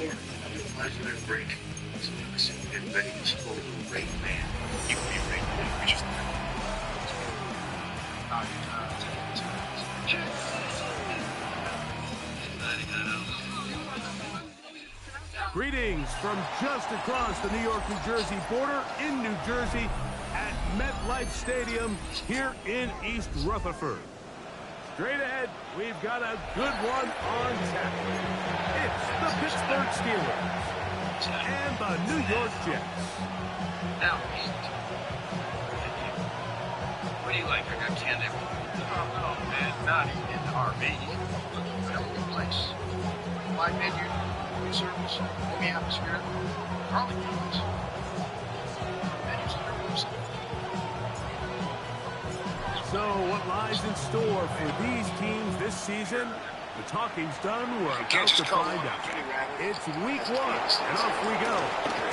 you. Last minute break. So listen, get ready to score the rain man. You can be a rain man. We just Greetings from just across the New York-New Jersey border in New Jersey at MetLife Stadium here in East Rutherford. Straight ahead, we've got a good one on tap. It's the Pittsburgh Steelers and the New York Jets. Now, what do you like? I got 10 every. Oh, no, man, not in the RV. Good place. Live menu, food service, homey atmosphere, garlic beans. Menus on their website. So what lies in store for these teams this season? The talking's done. We're about to find out. It's week 1, and off we go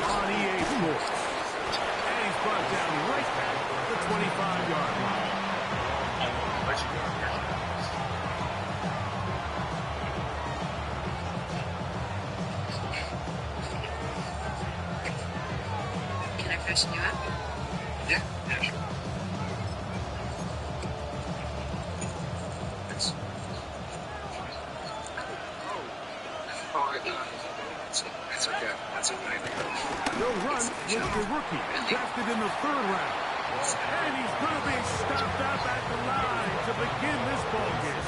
on EA Sports. And he's brought down right back at the 25-yard line. Can I freshen you up? Yeah, sure. That's okay. That's okay. They'll run with the rookie, drafted in the 3rd round. And he's going to be stopped up at the line to begin this ball game.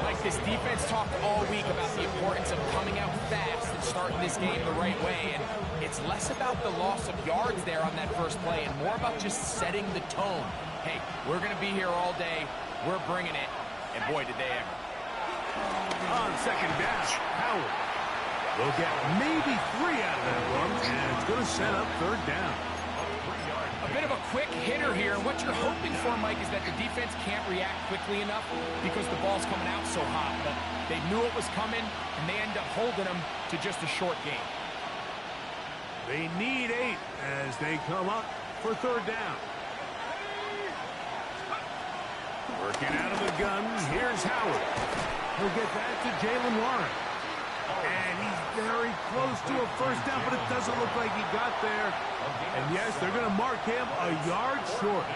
Like this defense talked all week about the importance of coming out fast and starting this game the right way. And it's less about the loss of yards there on that first play and more about just setting the tone. Hey, we're going to be here all day. We're bringing it. And boy, did they ever. On second down, Howard. They'll get maybe 3 out of that one, and it's going to set up 3rd down. A bit of a quick hitter here. What you're hoping for, Mike, is that the defense can't react quickly enough because the ball's coming out so hot. But they knew it was coming, and they end up holding them to just a short game. They need 8 as they come up for 3rd down. Working out of the gun, here's Howard. He'll get that to Jalen Warren. And he's very close to a 1st down, but it doesn't look like he got there. And yes, they're going to mark him a yard short.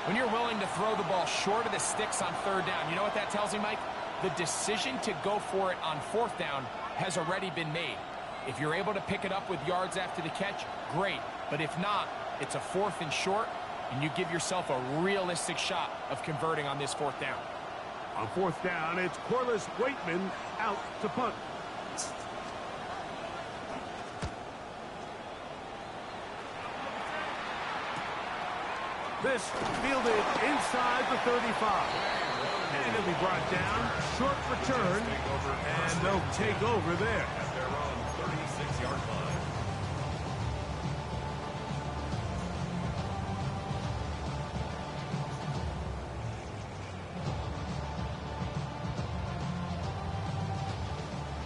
When you're willing to throw the ball short of the sticks on 3rd down, you know what that tells me, Mike? The decision to go for it on 4th down has already been made. If you're able to pick it up with yards after the catch, great. But if not, it's a 4th and short, and you give yourself a realistic shot of converting on this 4th down. On 4th down, it's Corliss Waitman out to punt. This fielded inside the 35. And it'll be brought down, short return, and they'll take over there. At their own 36-yard line.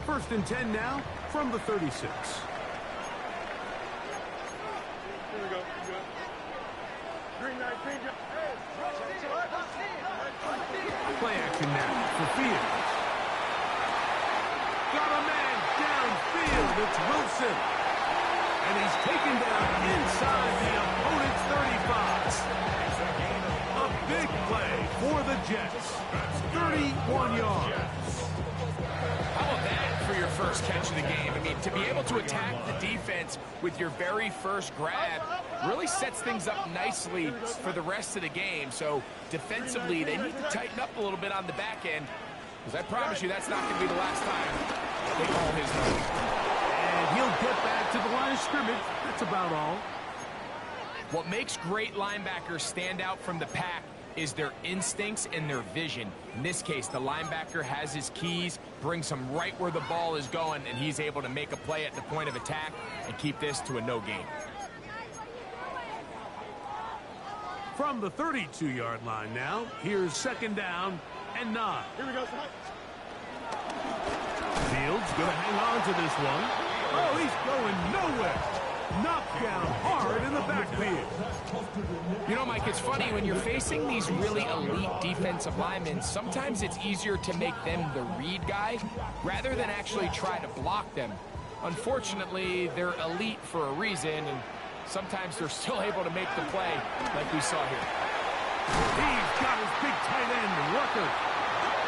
First and 10 now from the 36. Here we go. Green light, green light. Play action now for Fields. Got a man downfield. It's Wilson. And he's taken down inside the opponent's 35. A big play for the Jets. 31 yards. How about that for your first catch of the game? I mean, to be able to attack the defense with your very first grab really sets things up nicely for the rest of the game. So defensively, they need to tighten up a little bit on the back end, because I promise you that's not going to be the last time they call his number. And he'll get back to the line of scrimmage. That's about all. What makes great linebackers stand out from the pack is their instincts and their vision. In this case, the linebacker has his keys, brings him right where the ball is going, and he's able to make a play at the point of attack and keep this to a no gain. From the 32-yard line now, here's 2nd down and 9. Here we go. Fields going to hang on to this one. Oh, he's going nowhere. knocked down hard in the backfield. You know, Mike, it's funny, when you're facing these really elite defensive linemen, sometimes it's easier to make them the read guy rather than actually try to block them. Unfortunately, they're elite for a reason, and sometimes they're still able to make the play like we saw here. He's got his big tight end, Rucker.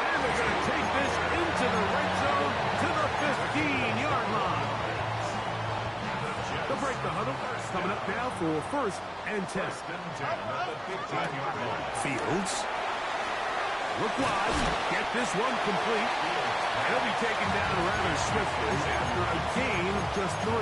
And they're going to take this into the red zone to the 15-yard line. They'll break the huddle. Coming up now for 1st and 10. Fields. Look wide. Get this one complete. He'll be taken down rather swiftly after a gain of just 3.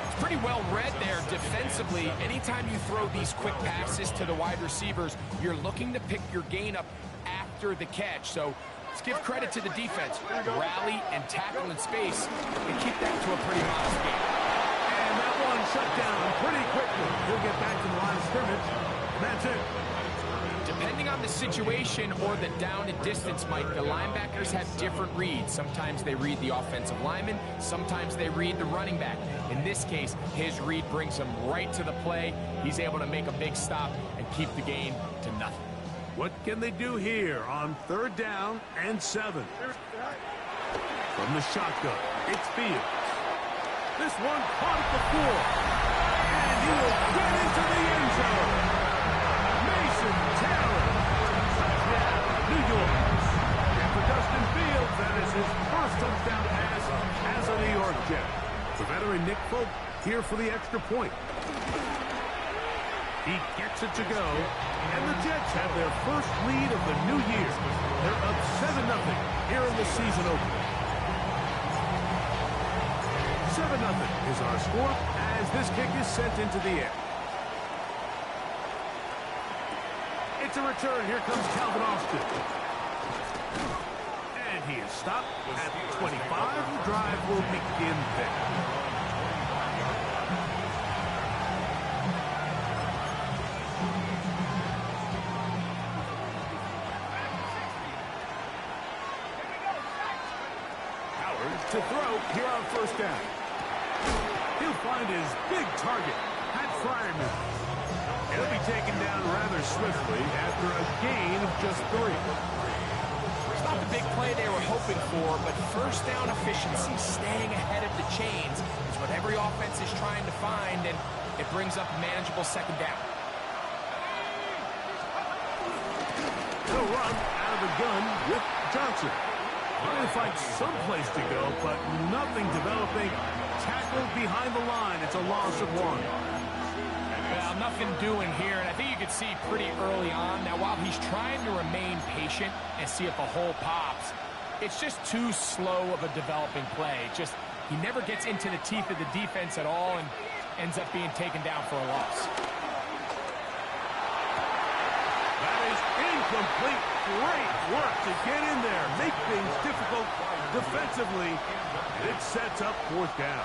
It's pretty well read there defensively. Anytime you throw these quick passes to the wide receivers, you're looking to pick your gain up after the catch. So let's give credit to the defense. Rally and tackle in space and keep that to a pretty modest gain. And that one shut down pretty quickly. He'll get back to the line of scrimmage. And that's it. Depending on the situation or the down and distance, Mike, the linebackers have different reads. Sometimes they read the offensive lineman. Sometimes they read the running back. In this case, his read brings him right to the play. He's able to make a big stop and keep the gain to nothing. What can they do here on 3rd down and 7? From the shotgun, it's Fields. This one caught at the 4. And he will get into the end zone. Mason Taylor. Touchdown, New York. And for Justin Fields, that is his first touchdown pass as a New York Jet. The veteran Nick Folk here for the extra point. He gets it to go, and the Jets have their first lead of the new year. They're up 7-0 here in the season opener. 7-0 is our score as this kick is sent into the air. It's a return. Here comes Calvin Austin. And he is stopped at 25. The drive will begin there. To throw here on 1st down. He'll find his big target, Pat Fryerman. He'll be taken down rather swiftly after a gain of just 3. It's not the big play they were hoping for, but 1st down efficiency, staying ahead of the chains, is what every offense is trying to find, and it brings up a manageable 2nd down. He'll run out of the gun with Johnson. Trying to find someplace to go, but nothing developing. Tackled behind the line. It's a loss of 1. Well, nothing doing here, and I think you could see pretty early on. Now, while he's trying to remain patient and see if a hole pops, it's just too slow of a developing play. He never gets into the teeth of the defense at all and ends up being taken down for a loss. That is incomplete. Great work to get in there, make things difficult defensively. It sets up 4th down.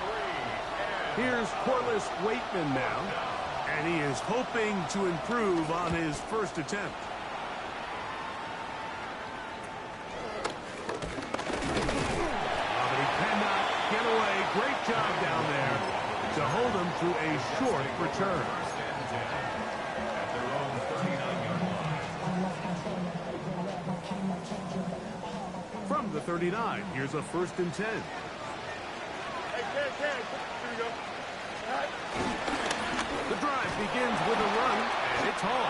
Here's Corliss Waitman now, and he is hoping to improve on his first attempt. But he cannot get away. Great job down there to hold him to a short return. From the 39, here's a 1st and 10. Hey, Ken, here we go. The drive begins with a run, and it's Hall.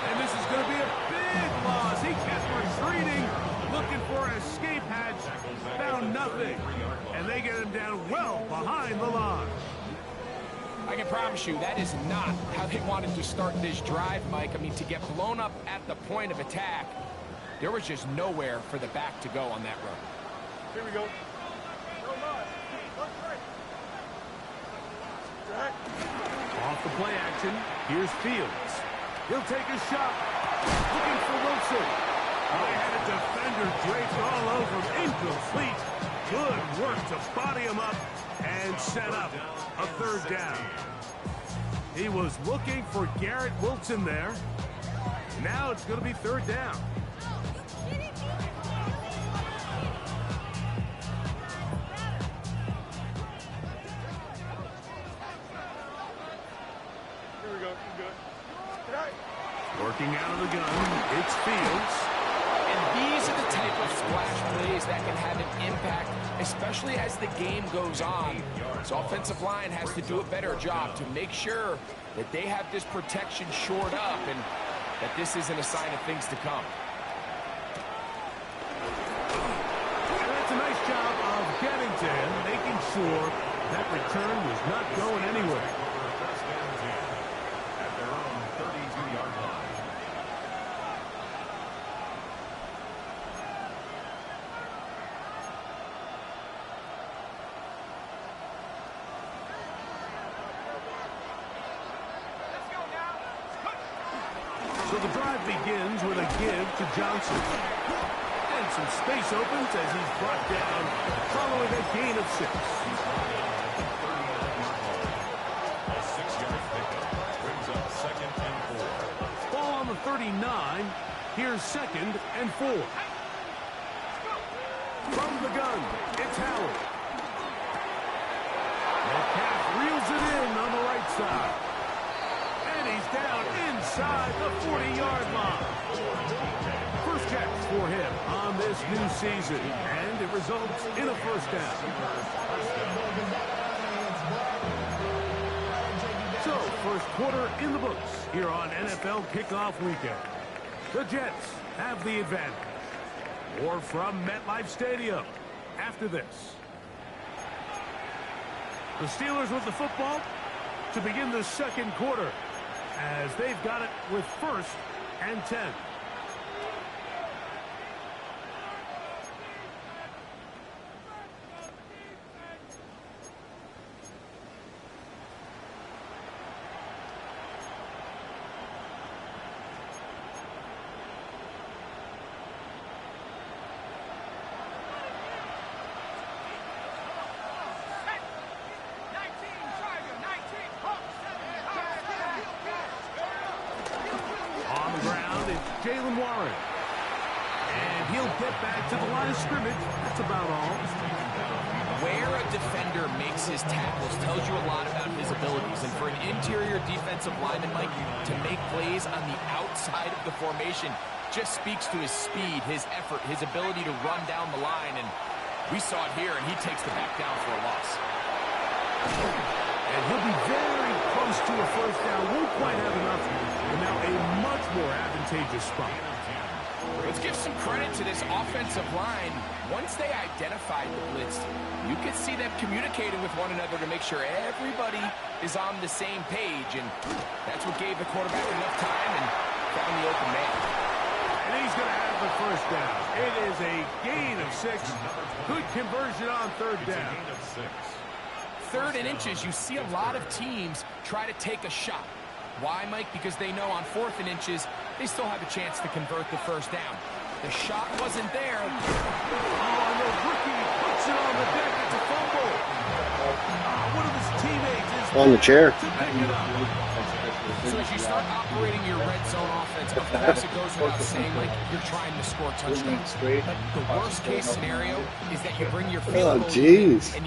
And this is going to be a big loss. He kept retreating, looking for an escape hatch, found nothing. And they get him down well behind the line. I can promise you that is not how they wanted to start this drive, Mike. I mean, to get blown up at the point of attack, there was just nowhere for the back to go on that run. Here we go. Off the play action, here's Fields. He'll take a shot, looking for Wilson. They had a defender draped all over him, incomplete. Good work to body him up and set up a 3rd down. He was looking for Garrett Wilson there. Now it's going to be 3rd down. Working out of the gun, it's Fields. And these are the type of splash plays that can have an impact, especially as the game goes on. So offensive line has to do a better job to make sure that they have this protection shored up and that this isn't a sign of things to come. And that's a nice job of getting to him, making sure that return was not going anywhere. At their own 32-yard line. So the drive begins with a give to Johnson. And some space opens as he's brought down following a gain of 6. A 6-yard pickup brings up 2nd and 4. Ball on the 39. Here's 2nd and 4. From the gun, it's Howard. Metcalf reels it in on the right side. And he's down inside the 40-yard line. First catch for him on this new season, and it results in a first down. So, first quarter in the books here on NFL Kickoff Weekend. The Jets have the advantage. More from MetLife Stadium after this. The Steelers with the football to begin the second quarter, as they've got it with 1st and 10. Jalen Warren. And he'll get back to the line of scrimmage. That's about all. Where a defender makes his tackles tells you a lot about his abilities. And for an interior defensive lineman, Mike, to make plays on the outside of the formation just speaks to his speed, his effort, his ability to run down the line. And we saw it here, and he takes the back down for a loss. And he'll be very close to a first down. Won't quite have enough. And now a much more advantageous spot. Let's give some credit to this offensive line. Once they identified the blitz, you could see them communicating with one another to make sure everybody is on the same page. And that's what gave the quarterback enough time and found the open man. And he's going to have the first down. It is a gain of 6. Good conversion on third down. 3rd and inches, you see a lot of teams try to take a shot. Why, Mike? Because they know on 4th and inches, they still have a chance to convert the first down. The shot wasn't there. Oh, and the rookie puts it on the deck. It's a fumble. One of his teammates is on the chair. to pick it up. So as you start operating your red zone offense, of course it goes without saying, like, you're trying to score touchdowns. But the worst case scenario is that you bring your field goal and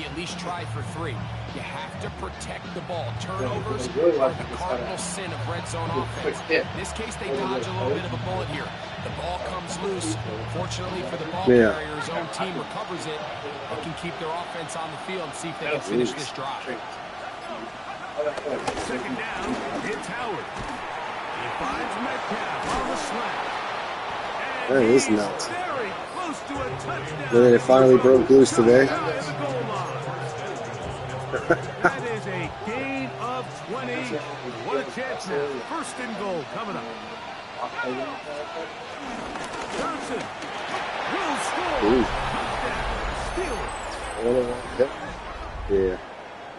you at least try for 3. You have to protect the ball. Turnovers are the cardinal sin of red zone offense. In this case, they dodge a little bit of a bullet here. The ball comes loose. Fortunately for the ball carrier, his own team recovers it. They can keep their offense on the field and see if they can finish this drive. Second down, it's Howard. He finds Metcalf on the slant. That is nuts. Very close to a touchdown. Then it finally broke loose today. That is a gain of 20. What a chance now. 1st and goal coming up. Johnson will score. Touchdown. Steelers. Yeah.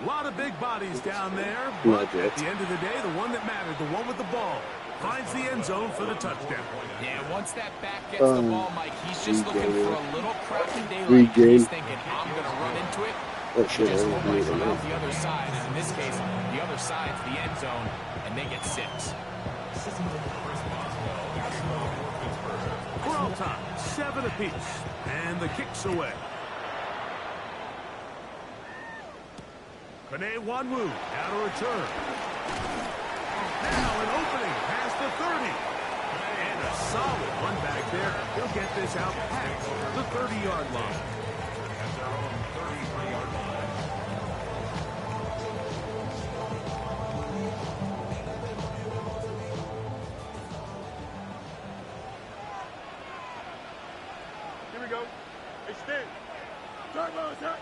A lot of big bodies down there, but at the end of the day, the one that mattered, the one with the ball, finds the end zone for the touchdown. Yeah, once that back gets the ball, Mike, he's just looking for a little crowd in daylight. He's thinking, I'm going to run into it. Oh, shit, just come out the other side. And in this case, the other side's the end zone, and they get 6. For all time, 7 apiece, and the kick's away. Kene Wanwu now to return. Now an opening past the 30. solid run back there. He'll get this out past the 30-yard line. At their own 33-yard line. Here we go. Hey, Stan. Start, Mo, start.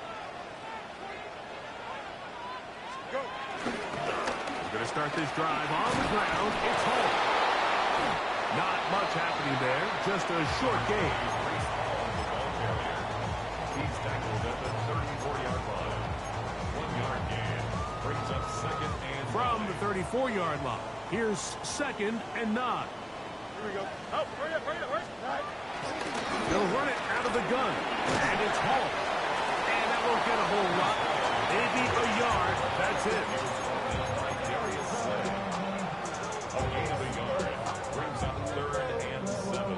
Go. We're going to start this drive on the ground. It's home. Not much happening there. Just a short game. He's tackled at the 34-yard line. 1-yard gain brings up second and From the 34-yard line, here's second and 9. Here we go. Oh, hurry up, hurry up, hurry up. They'll run it out of the gun, and it's home. And that won't get a whole lot. Maybe a yard. That's it. a gain of a yard brings up third and 7.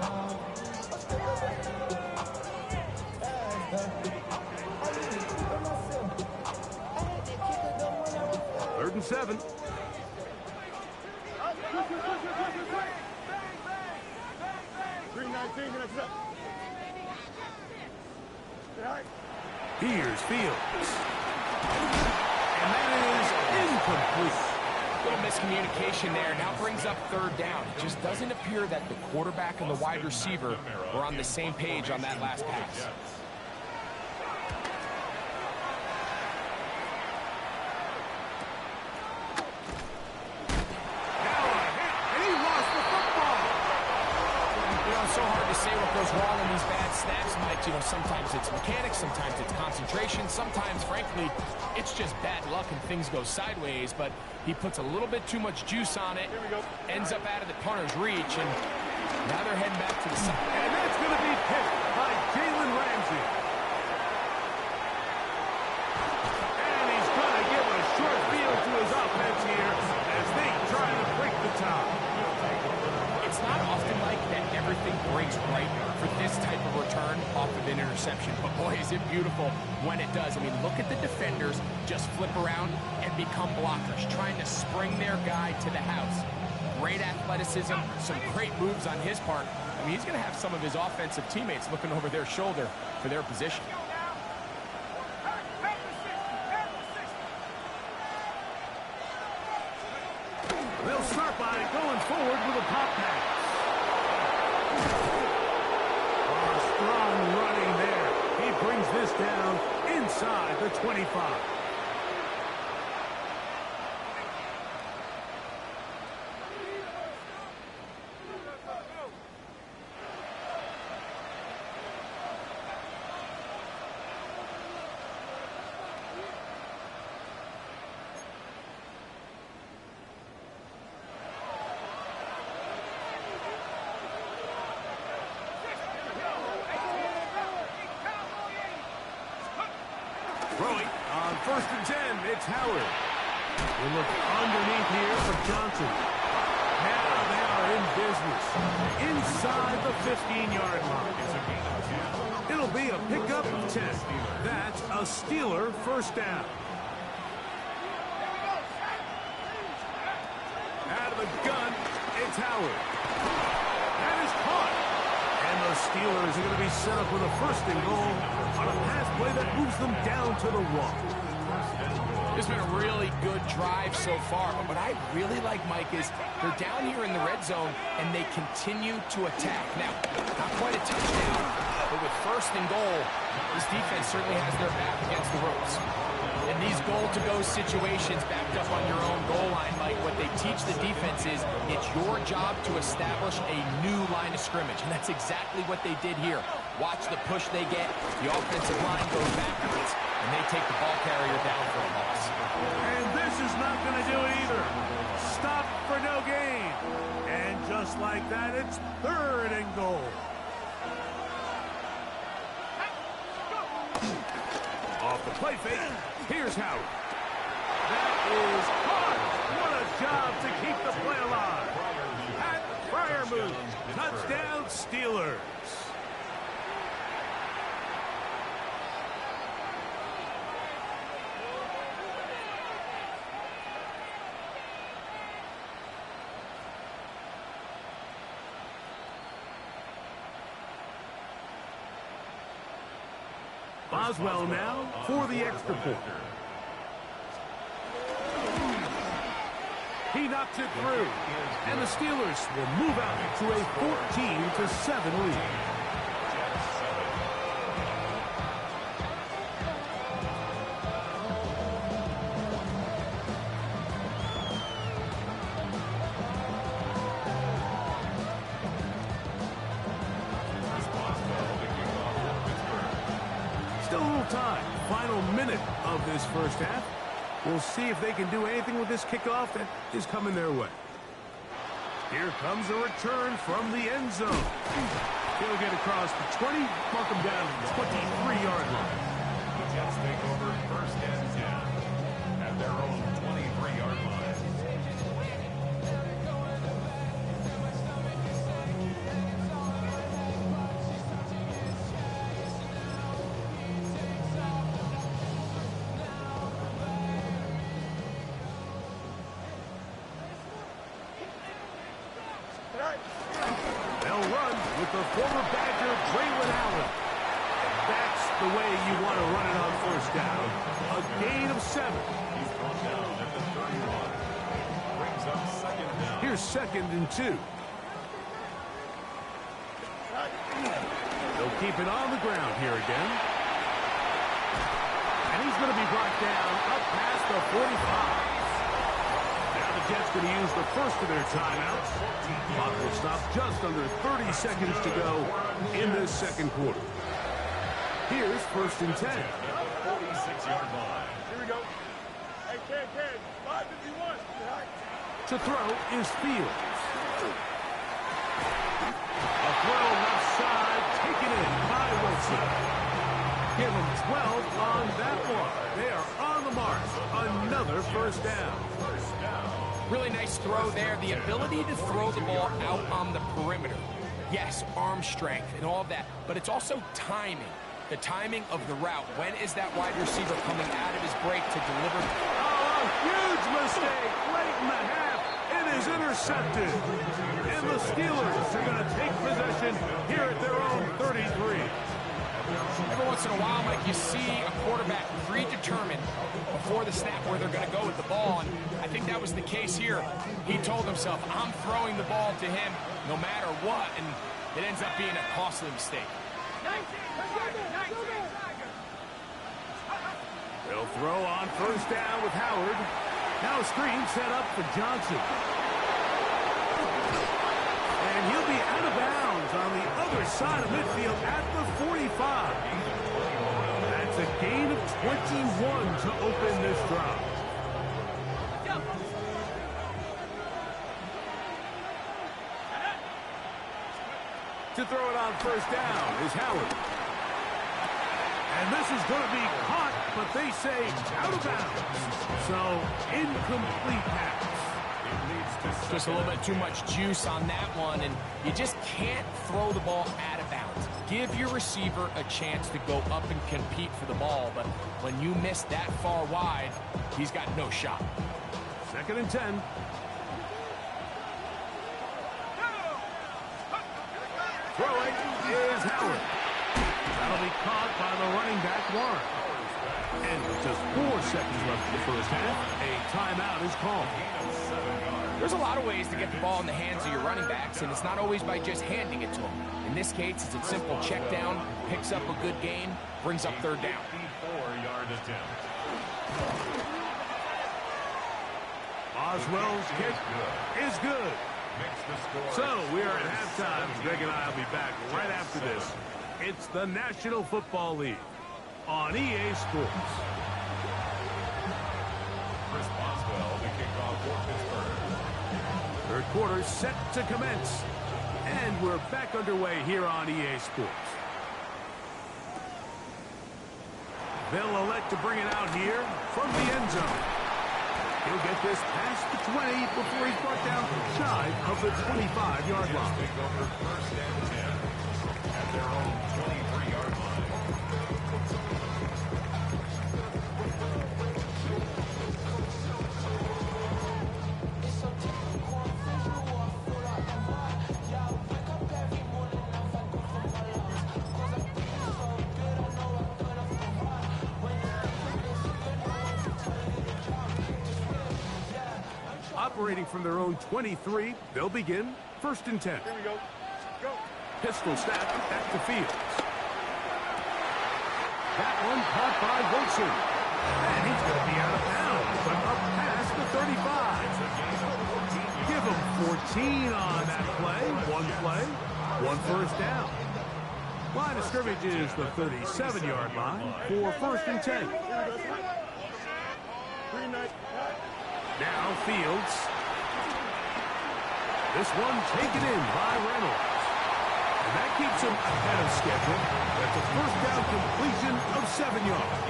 Third and 7. 319, that's up. Here's Fields. And that is incomplete. Little miscommunication there. Now brings up third down. It just doesn't appear that the quarterback and the wide receiver were on the same page on that last pass. So hard to say what goes wrong in these bad snaps, Mike. You know, sometimes it's mechanics, sometimes it's concentration, sometimes, frankly, it's just bad luck and things go sideways, but he puts a little bit too much juice on it, ends up out of the punter's reach, and now they're heading back to the side. And that's going to be picked by Jalen Ramsey. And he's going to give a short field to his offense here as they try to break the tie. It's not often like that everything breaks right for this type of return off of an interception. But boy, is it beautiful when it does. I mean, look at the defenders just flip around and become blockers, trying to spring their guy to the house. Great athleticism, some great moves on his part. I mean, he's going to have some of his offensive teammates looking over their shoulder for their position. They'll start by going forward with a pop pass. Strong running there. He brings this down inside the 25. Throwing on 1st and 10, it's Howard. They look underneath here for Johnson. Now they are in business. Inside the 15-yard line. It'll be a pickup of 10. That's a Steeler first down. Out of the gun, it's Howard. That is caught. And the Steelers are going to be set up with a 1st and goal on a pass play that moves them down to the 1. This has been a really good drive so far, but what I really like, Mike, is they're down here in the red zone, and they continue to attack. Now, not quite a touchdown, but with 1st and goal, this defense certainly has their back against the ropes. In these goal-to-go situations backed up on your own goal line, Mike, what they teach the defense is it's your job to establish a new line of scrimmage, and that's exactly what they did here. Watch the push they get. The offensive line goes backwards, and they take the ball carrier down for a loss. And this is not going to do it either. Stop for no gain. And just like that, it's 3rd and goal. Off the play fake, here's Howard. That is caught. What a job to keep the play alive. Pat Fryermuth, touchdown Steelers. Boswell now for the extra point. He knocks it through, and the Steelers will move out to a 14-7 lead. Still a little time. Final minute of this first half. We'll see if they can do anything with this kickoff that is coming their way. Here comes a return from the end zone. He'll get across the 20, mark him down to the 23-yard line. The Jets take over first and 10 at their own 23-yard line. They'll run with the former Badger, Braylon Allen. That's the way you want to run it on first down. A gain of 7. He's brought down at the 31. Brings up second down. Here's 2nd and 2. They'll keep it on the ground here again. And he's going to be brought down up past the 45. The Jets going to use the first of their timeouts. Clock will stop just under 30 seconds to go in this second quarter. Here's 1st and 10. 46-yard line. Here we go. Hey, Ken, 551. To throw is Fields. A throw left side, taken in by Wilson. Give them 12 on that one. They are on the mark. Another first down. Really nice throw there. The ability to throw the ball out on the perimeter. Yes, arm strength and all of that, but it's also timing. The timing of the route. When is that wide receiver coming out of his break to deliver? Oh, a huge mistake late in the half. It is intercepted. And the Steelers are going to take possession here at their own 33. Every once in a while, Mike, you see a quarterback predetermined before the snap where they're going to go with the ball, and I think that was the case here. He told himself, I'm throwing the ball to him no matter what, and it ends up being a costly mistake. They'll throw on first down with Howard. Now a screen set up for Johnson. And he'll be out of bounds on the other side of midfield at the 45. That's a gain of 21 to open this drive. To throw it on first down is Howard. And this is going to be caught, but they say out of bounds. So, incomplete pass. Just a little bit too much juice on that one, and you just can't throw the ball out of bounds. Give your receiver a chance to go up and compete for the ball, but when you miss that far wide, he's got no shot. 2nd and 10. Throwing is Howard. That'll be caught by the running back, Warren. And with just 4 seconds left in the first half, a timeout is called. There's a lot of ways to get the ball in the hands of your running backs, and it's not always by just handing it to them. In this case, it's a simple check down, picks up a good gain, brings up 3rd down. 54-yard attempt. Oswell's kick is good. So we are at halftime. Greg and I will be back right after this. It's the National Football League on EA Sports. Chris Boswell, the kickoff for Pittsburgh. Third quarter set to commence. And we're back underway here on EA Sports. They'll elect to bring it out here from the end zone. He'll get this past the 20 before he's brought down shy of the 25-yard line. Take over first and 10 at their own 23-yard line. operating from their own 23. They'll begin 1st and 10. Here we go. Go. Pistol snap back to Fields. That one caught by Wilson. And he's going to be out of bounds, but up past the 35. Give him 14 on that play. One first down. Line of scrimmage is the 37-yard line for 1st and 10. Now Fields. This one taken in by Reynolds. And that keeps him ahead of schedule. That's a first down completion of 7 yards.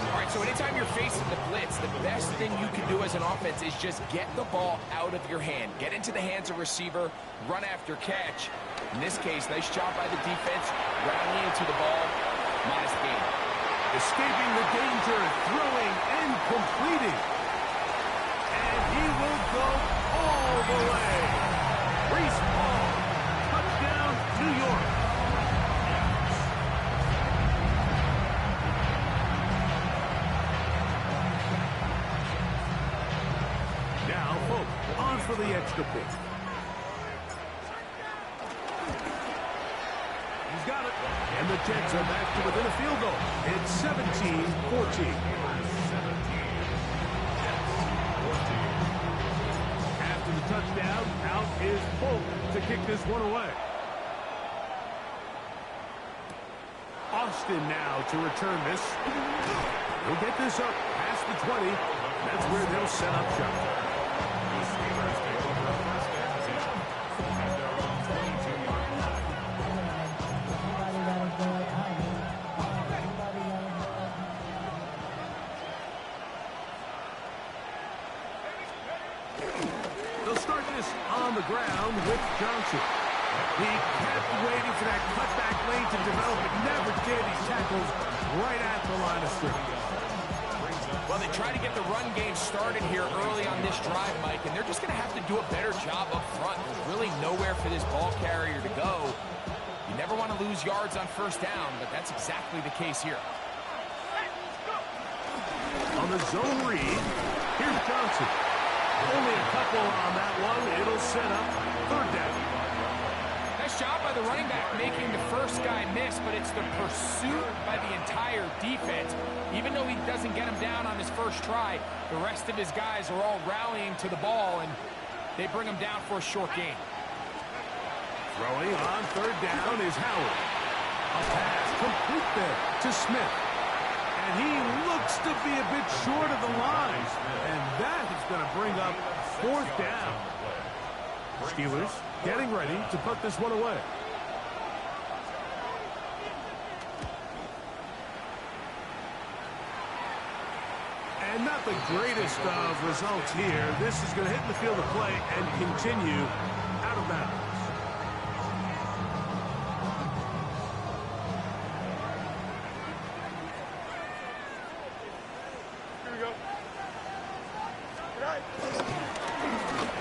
All right, so anytime you're facing the blitz, the best thing you can do as an offense is just get the ball out of your hand. Get into the hands of receiver, run after catch. In this case, nice job by the defense, rallying to the ball, modest gain. Escaping the danger, throwing and completing. And he will go all the way. Reese Hall, touchdown, New York. Now, Folk on for the extra point. He's got it. And the Jets are back to within a field goal. It's 17-14. After the touchdown, out is Folk to kick this one away. Austin now to return this. He'll get this up past the 20. That's where they'll set up shop. They'll start this on the ground with Johnson. He kept waiting for that cutback lane to develop, but never did. He tackles right at the line of scrimmage. Well, they try to get the run game started here early on this drive, Mike, and they're just going to have to do a better job up front. There's really nowhere for this ball carrier to go. You never want to lose yards on first down, but that's exactly the case here. On the zone read, here's Johnson. Only a couple on that one. It'll set up 3rd down. Nice job by the running back making the first guy miss, but it's the pursuit by the entire defense. Even though he doesn't get him down on his first try, the rest of his guys are all rallying to the ball, and they bring him down for a short gain. Throwing on 3rd down is Howard. A pass complete there to Smith. And he looks to be a bit short of the line. And that is going to bring up 4th down. Steelers getting ready to put this one away. And not the greatest of results here. This is going to hit the field of play and continue out of bounds.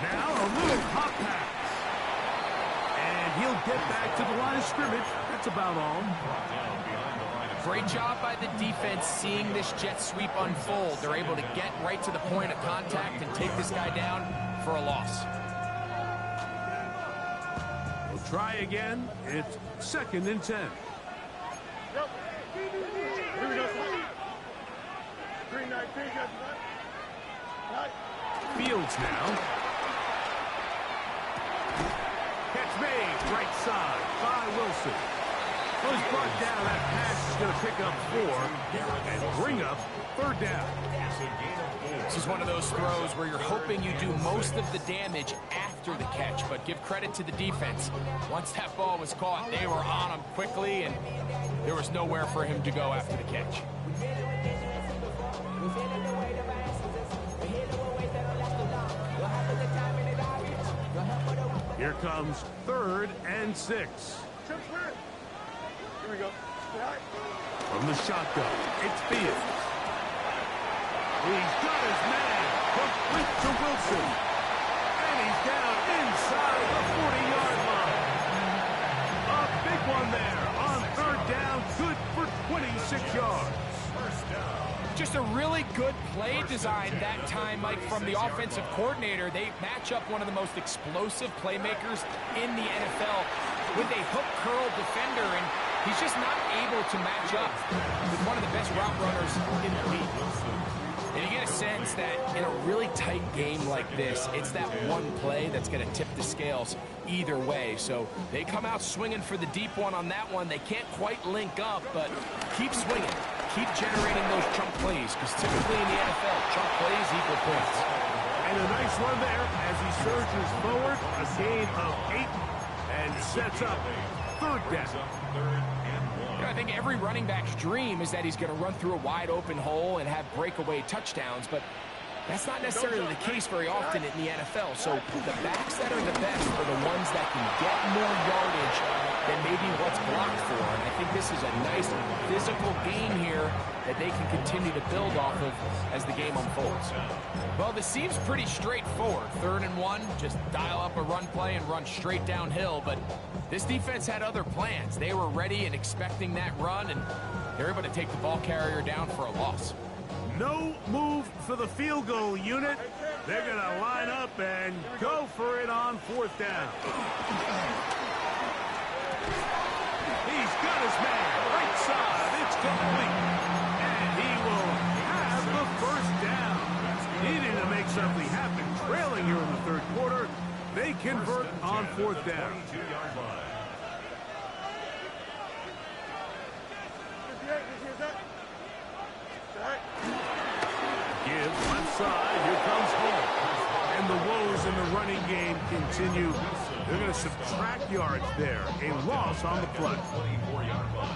Now a little hop pass. And he'll get back to the line of scrimmage. That's about all. Great job by the defense seeing this jet sweep unfold. They're able to get right to the point of contact and take this guy down for a loss. We'll try again. It's 2nd and 10. Here we go. Green light, Fields now. Catch made, right side by Wilson. Well, he's brought down. That pass is going to pick up 4 and bring up 3rd down. This is one of those throws where you're hoping you do most of the damage after the catch, but give credit to the defense. Once that ball was caught, they were on him quickly, and there was nowhere for him to go after the catch. Here comes 3rd and 6. Here we go. From the shotgun, it's Fields. He's got his man. Complete to Wilson. And he's down inside the 40-yard line. A big one there on 3rd down. Good for 26 yards. Just a really good play design that time, Mike, from the offensive coordinator. They match up one of the most explosive playmakers in the NFL with a hook curl defender, and he's just not able to match up with one of the best route runners in the league. And you get a sense that in a really tight game like this, it's that one play that's going to tip the scales either way. So they come out swinging for the deep one on that one. They can't quite link up, but keep swinging. Keep generating those chunk plays, because typically in the NFL, chunk plays equal points. And a nice run there as he surges forward, a gain of 8, and sets up third down. I think every running back's dream is that he's going to run through a wide open hole and have breakaway touchdowns, but that's not necessarily the case very often in the NFL. So the backs that are the best are the ones that can get more yardage than maybe what's blocked for. And I think this is a nice physical game here that they can continue to build off of as the game unfolds. Well, this seems pretty straightforward. 3rd and 1, just dial up a run play and run straight downhill. But this defense had other plans. They were ready and expecting that run, and they're able to take the ball carrier down for a loss. No move for the field goal unit. They're going to line up and go for it on 4th down. He's got his man right side. It's complete. And he will have the 1st down. Needing to make something happen. Trailing here in the 3rd quarter. They convert on 4th down. Gibbs left side. Here comes Hall. And the woes in the running game continue. They're going to subtract yards there. A loss on the play.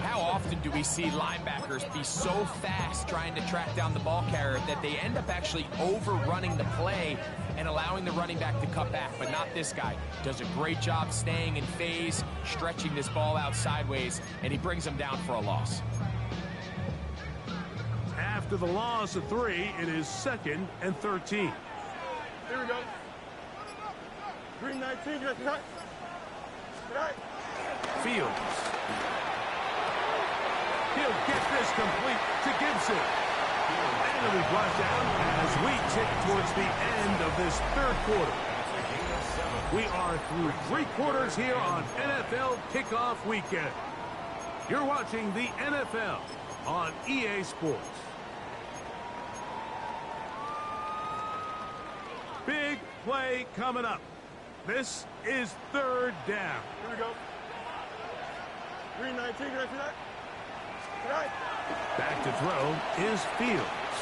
How often do we see linebackers be so fast trying to track down the ball carrier that they end up actually overrunning the play and allowing the running back to cut back? But not this guy. Does a great job staying in phase, stretching this ball out sideways, and he brings him down for a loss. After the loss of 3, it is 2nd and 13. Here we go. Green 19, just cut. Right. Fields. He'll get this complete to Gibson. And it'll be brought down as we tick towards the end of this 3rd quarter. We are through 3 quarters here on NFL Kickoff Weekend. You're watching the NFL on EA Sports. Big play coming up. This is 3rd down. Here we go. Green 19, can I see that? Right. Back to throw is Fields.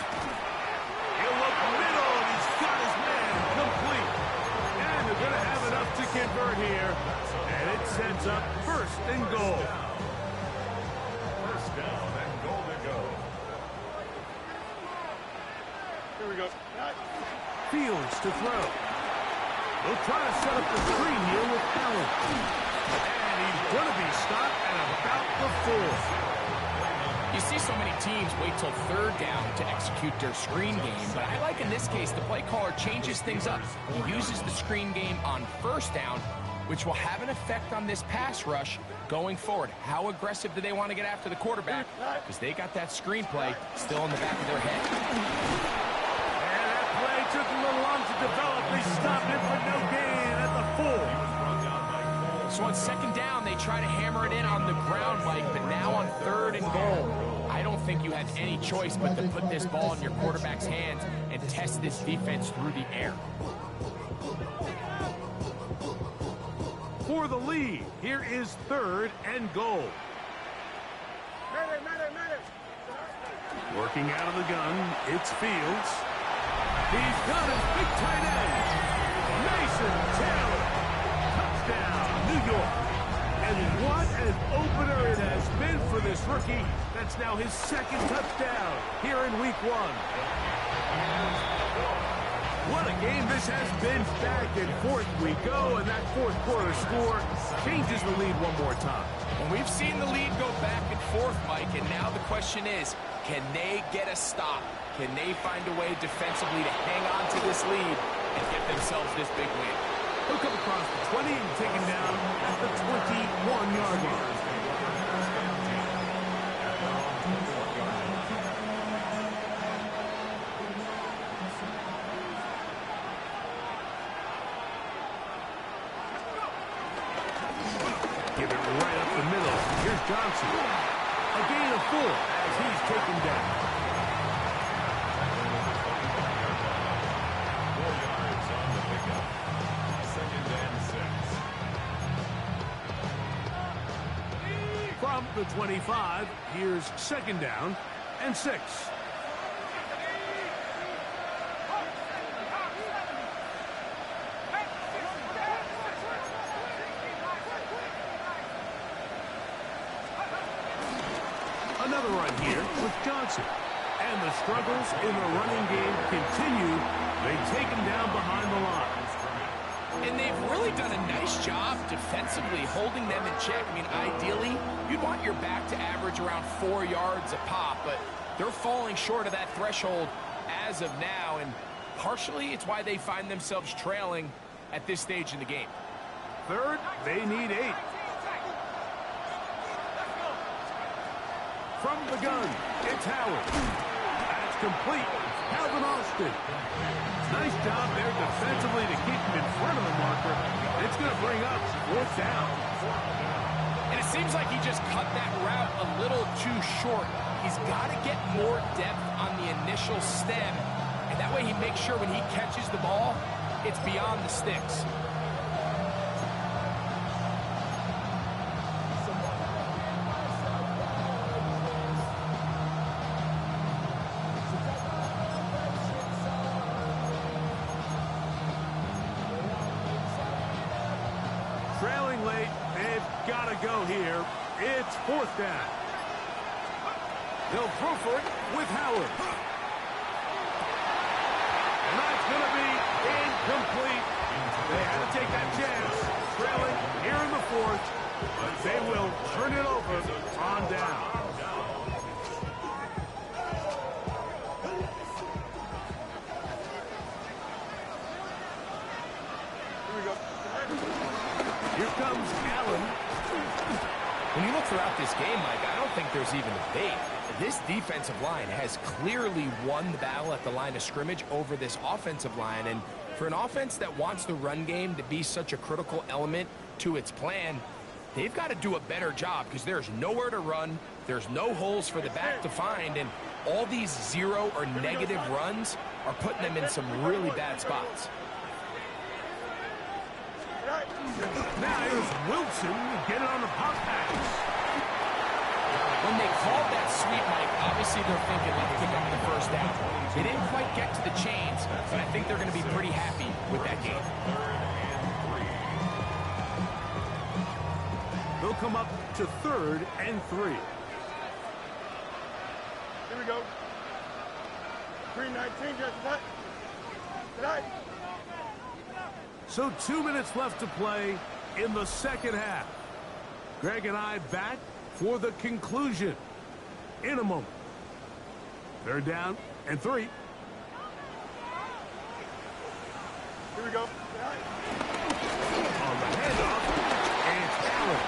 He'll look middle, and he's got his man complete. And they're going to have enough to convert here. And it sets up 1st and goal. 1st down and goal to go. Here we go. Right. Fields to throw. They'll try to set up the screen here with Allen. And he's going to be stopped at about the 4. You see so many teams wait till 3rd down to execute their screen game, but I like in this case the play caller changes things up. He uses the screen game on 1st down, which will have an effect on this pass rush going forward. How aggressive do they want to get after the quarterback? Because they got that screen play still in the back of their head. Took a little long to develop. They stopped it for no gain at the 4. So on 2nd down, they try to hammer it in on the ground, Mike, but now on 3rd and goal, I don't think you had any choice but to put this ball in your quarterback's hands and test this defense through the air. For the lead, here is 3rd and goal. Working out of the gun, it's Fields. He's got his big tight end. Mason Taylor. Touchdown, New York. And what an opener it has been for this rookie. That's now his 2nd touchdown here in week 1. What a game this has been. Back and forth we go, and that 4th quarter score changes the lead one more time. And we've seen the lead go back and forth, Mike, and now the question is, can they get a stop? Can they find a way defensively to hang on to this lead and get themselves this big win? He'll come across the 20 and take him down at the 21-yard line. give it right up the middle. Here's Johnson. A gain of 4 as he's taken down. 4 yards on the pickup. 2nd and 6. From the 25, here's 2nd down and 6. Another run here with Johnson. And the struggles in the running game continue. They take him down behind the line. And they've really done a nice job defensively holding them in check. I mean, ideally, you'd want your back to average around 4 yards a pop, but they're falling short of that threshold as of now, and partially it's why they find themselves trailing at this stage in the game. 3rd, they need 8. From the gun, it's Howard. That's complete. Calvin Austin. Nice job there defensively to keep him in front of the marker. It's going to bring up 4th down. And it seems like he just cut that route a little too short. He's got to get more depth on the initial stem, and that way he makes sure when he catches the ball, it's beyond the sticks. Trailing late, they've got to go here. It's 4th down. They'll throw for it with Howard. And that's going to be incomplete. They had to take that chance. Trailing here in the 4th, but they will turn it over on down. Here comes Allen. When you look throughout this game, Mike, I don't think there's even a debate. This defensive line has clearly won the battle at the line of scrimmage over this offensive line. And for an offense that wants the run game to be such a critical element to its plan, they've got to do a better job because there's nowhere to run. There's no holes for the back to find. And all these 0 or negative runs are putting them in some really bad spots. Now here's Wilson to get it on the pop pass. When they called that sweep, Mike, obviously they're thinking, let's pick up the 1st down. They didn't quite get to the chains, but I think they're going to be pretty happy with that game. They'll come up to 3rd and 3. Here we go. 3:19, just that. Tonight. So 2 minutes left to play in the 2nd half. Greg and I back for the conclusion in a moment. 3rd down and 3. Here we go. On the handoff, it's Allen.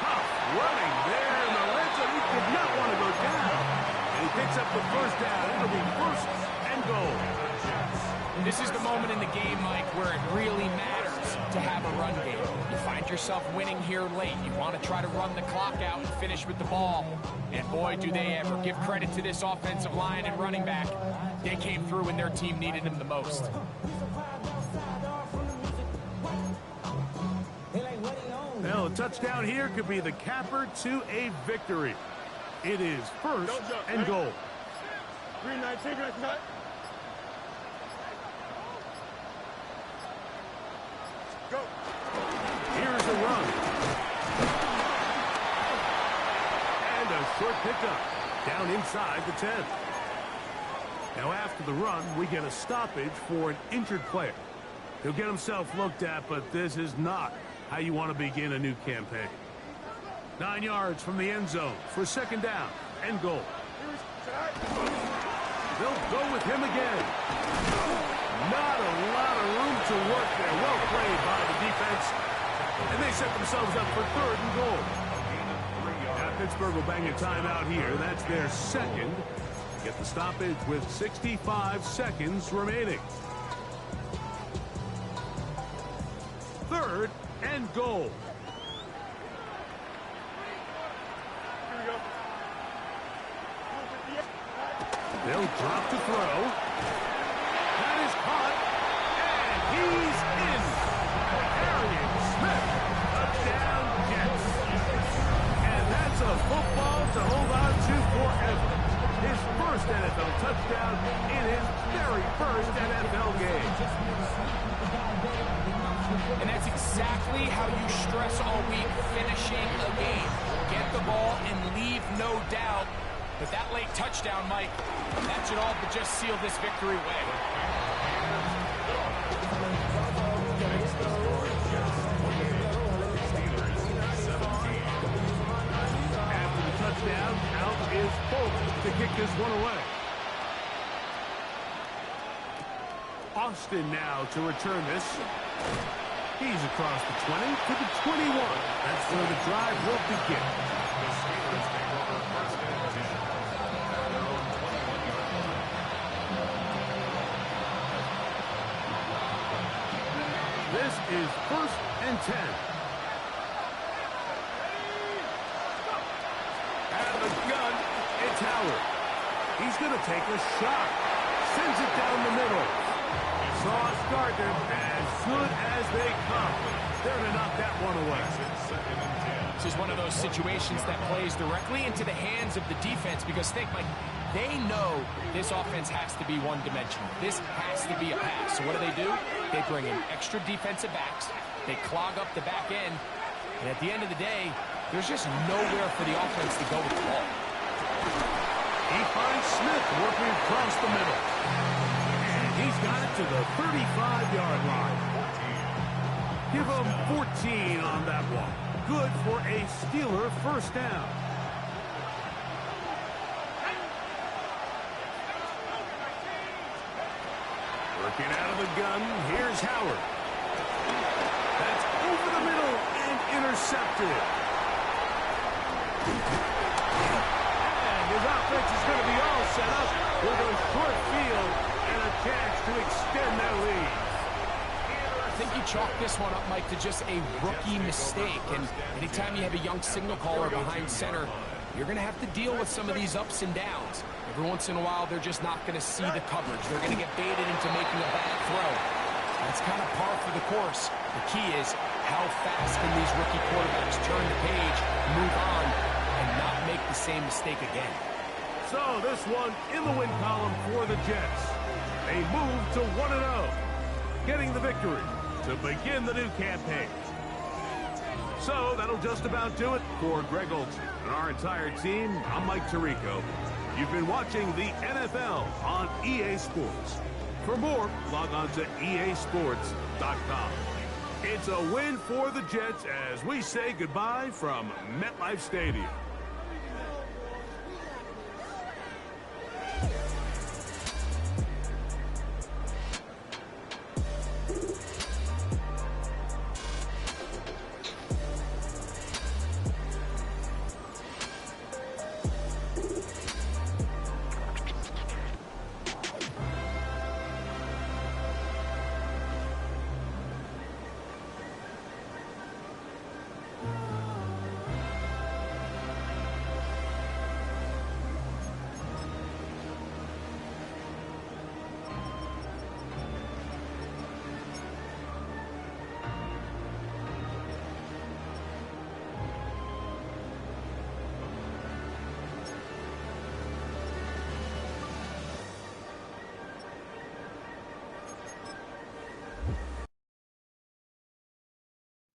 Tough running there in the red zone. He did not want to go down. And he picks up the 1st down. It'll be 1st and goal. This is the moment in the game, Mike, where it really matters to have a run game. You find yourself winning here late. You want to try to run the clock out and finish with the ball. And boy, do they ever. Give credit to this offensive line and running back. They came through when their team needed them the most. Well, a touchdown here could be the capper to a victory. It is 1st and goal. 3:19, just that. Go. Here's a run. And a short pickup down inside the 10. Now after the run, we get a stoppage for an injured player. He'll get himself looked at, but this is not how you want to begin a new campaign. 9 yards from the end zone for 2nd down and goal. They'll go with him again. Not a lot of room to work there. Well played by the defense. And they set themselves up for 3rd and goal. Now Pittsburgh will bang a timeout here. That's their 2nd. Get the stoppage with 65 seconds remaining. 3rd and goal. They'll drop to throw. That is caught. And he's in. Arian Smith. Touchdown, Jets. And that's a football to hold on to forever. His first NFL touchdown in his very first NFL game. And that's exactly how you stress all week, finishing a game. Get the ball and leave no doubt. But that late touchdown, Mike, that should all but just seal this victory away. After the touchdown, out is Bolt to kick this one away. Austin now to return this. He's across the 20 to the 21. That's where the drive will begin. The Steelers take over first and 10 at their own 21-yard line. This is first and 10. Out of the gun, it's Howard. He's going to take a shot. Sends it down the middle. Sauce Gardner, as good as they come. They're going to knock that one away. This is one of those situations that plays directly into the hands of the defense because think, Mike, they know this offense has to be one-dimensional. This has to be a pass. So what do? They bring in extra defensive backs. They clog up the back end. And at the end of the day, there's just nowhere for the offense to go with the ball. He finds Smith working across the middle. And he's got it to the 35-yard line. Give him 14 on that one. Good for a Steeler first down. Working out of the gun, here's Howard. That's over the middle and intercepted. And his offense is going to be all set up with a short field and a chance to extend their lead. I think you chalk this one up, Mike, to just a rookie mistake. And anytime you have a young signal caller behind center, you're going to have to deal with some of these ups and downs. Every once in a while, they're just not going to see the coverage. They're going to get baited into making a bad throw. That's kind of par for the course. The key is how fast can these rookie quarterbacks turn the page, move on, and not make the same mistake again. So this one in the win column for the Jets. They move to 1-0, getting the victory to begin the new campaign. So that'll just about do it for Greg Olson and our entire team. I'm Mike Tirico. You've been watching the NFL on EA Sports. For more, log on to easports.com. It's a win for the Jets as we say goodbye from MetLife Stadium.